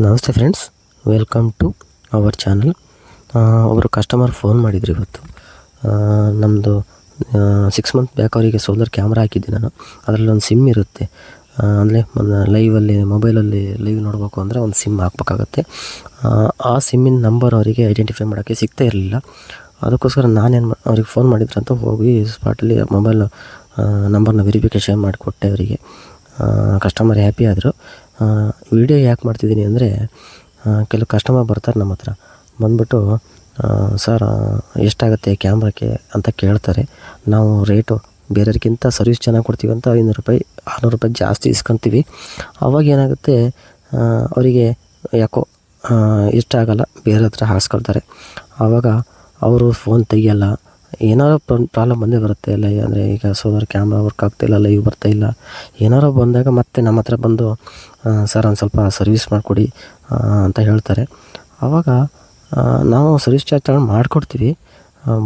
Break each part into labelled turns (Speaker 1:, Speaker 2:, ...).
Speaker 1: ನಮಸ್ತೆ friends, welcome to our channel. ಒಬ್ಬರು customer phone ಮಾಡಿದ್ರು ಇವತ್ತು. ನಮ್ಮದು 6 ಮಂತ್ ಬ್ಯಾಕ್ ಅವರಿಗೆ ಸೋಲಾರ್ ಕ್ಯಾಮ್ರಾ ಹಾಕಿದ್ದೆ ನಾನು. ಅದರಲ್ಲಿ ಒಂದು ಸಿಮ್ ಇರುತ್ತೆ. ಅಂದರೆ ಲೈವಲ್ಲಿ ಮೊಬೈಲಲ್ಲಿ ಲೈವ್ ನೋಡಬೇಕು ಅಂದರೆ ಒಂದು ಸಿಮ್ ಹಾಕ್ಬೇಕಾಗತ್ತೆ. ಆ ಸಿಮ್ಮಿನ ನಂಬರ್ ಅವರಿಗೆ ಐಡೆಂಟಿಫೈ ಮಾಡೋಕ್ಕೆ ಸಿಗ್ತಾ ಇರಲಿಲ್ಲ. ಅದಕ್ಕೋಸ್ಕರ ಅವ್ರಿಗೆ ಫೋನ್ ಮಾಡಿದ್ರಂತ ಹೋಗಿ ಸ್ಪಾಟಲ್ಲಿ ಮೊಬೈಲ್ ನಂಬರ್ನ ವೆರಿಫಿಕೇಷನ್ ಮಾಡಿಕೊಟ್ಟೆ ಅವರಿಗೆ. ಕಸ್ಟಮರ್ ಹ್ಯಾಪಿ ಆದರು. ವಿಡಿಯೋ ಯಾಕೆ ಮಾಡ್ತಿದ್ದೀನಿ ಅಂದರೆ, ಕೆಲವು ಕಸ್ಟಮರ್ ಬರ್ತಾರೆ ನಮ್ಮ ಹತ್ರ, ಬಂದ್ಬಿಟ್ಟು ಸರ್ ಎಷ್ಟಾಗುತ್ತೆ ಕ್ಯಾಮ್ರಾಕ್ಕೆ ಅಂತ ಕೇಳ್ತಾರೆ. ನಾವು ರೇಟು ಬೇರೆಯವ್ರಿಗಿಂತ ಸರ್ವಿಸ್ ಚೆನ್ನಾಗಿ ಕೊಡ್ತೀವಿ ಅಂತ 500 ರೂಪಾಯಿ 600 ರೂಪಾಯಿ ಜಾಸ್ತಿ ಇಸ್ಕೊತೀವಿ. ಅವಾಗ ಏನಾಗುತ್ತೆ, ಅವರಿಗೆ ಯಾಕೋ ಇಷ್ಟ ಆಗಲ್ಲ, ಬೇರೆ ಹತ್ರ ಹಾಕ್ಸ್ಕೊಳ್ತಾರೆ. ಆವಾಗ ಅವರು ಫೋನ್ ತೆಗಿಯಲ್ಲ. ಏನಾರು ಪ್ರಾಬ್ಲಮ್ ಬಂದೇ ಬರುತ್ತೆ. ಅಂದರೆ ಈಗ ಸೋಲಾರ್ ಕ್ಯಾಮ್ರಾ ವರ್ಕ್ ಆಗ್ತಾಯಿಲ್ಲ, ಲೈವ್ ಬರ್ತಾಯಿಲ್ಲ, ಏನಾರು ಬಂದಾಗ ಮತ್ತೆ ನಮ್ಮ ಹತ್ರ ಬಂದು ಸರ್ ಒಂದು ಸ್ವಲ್ಪ ಸರ್ವಿಸ್ ಮಾಡಿಕೊಡಿ ಅಂತ ಹೇಳ್ತಾರೆ. ಆವಾಗ ನಾವು ಸರ್ವಿಸ್ ಚಾರ್ಜ್ ತಗೊಂಡು ಮಾಡಿಕೊಡ್ತೀವಿ.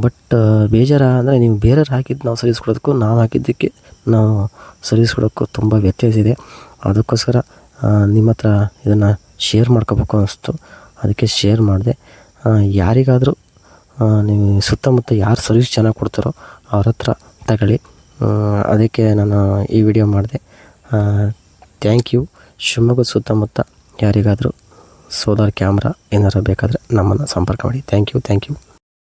Speaker 1: ಬಟ್ ಬೇಜಾರು ಅಂದರೆ, ನೀವು ಬೇರೆಯವ್ರು ಹಾಕಿದ್ದು ನಾವು ಸರ್ವಿಸ್ ಕೊಡೋದಕ್ಕೂ ನಾವು ಹಾಕಿದ್ದಕ್ಕೆ ನಾವು ಸರ್ವಿಸ್ ಕೊಡೋಕ್ಕೂ ತುಂಬ ವ್ಯತ್ಯಾಸ ಇದೆ. ಅದಕ್ಕೋಸ್ಕರ ನಿಮ್ಮ ಹತ್ರ ಇದನ್ನು ಶೇರ್ ಮಾಡ್ಕೋಬೇಕು ಅನ್ನಿಸ್ತು, ಅದಕ್ಕೆ ಶೇರ್ ಮಾಡಿದೆ. ಯಾರಿಗಾದರೂ ನೀವು ಸುತ್ತಮುತ್ತ ಯಾರು ಸರ್ವಿಸ್ ಚೆನ್ನಾಗಿ ಕೊಡ್ತಾರೋ ಅವ್ರ ಹತ್ರ ತಗೊಳ್ಳಿ. ಅದಕ್ಕೆ ನಾನು ಈ ವಿಡಿಯೋ ಮಾಡಿದೆ. Thank you. ಶಿವಮೊಗ್ಗದ ಸುತ್ತಮುತ್ತ ಯಾರಿಗಾದರೂ ಸೋಲಾರ್ ಕ್ಯಾಮ್ರಾ ಏನಾರು ಬೇಕಾದರೆ ನಮ್ಮನ್ನು ಸಂಪರ್ಕ ಮಾಡಿ. Thank you.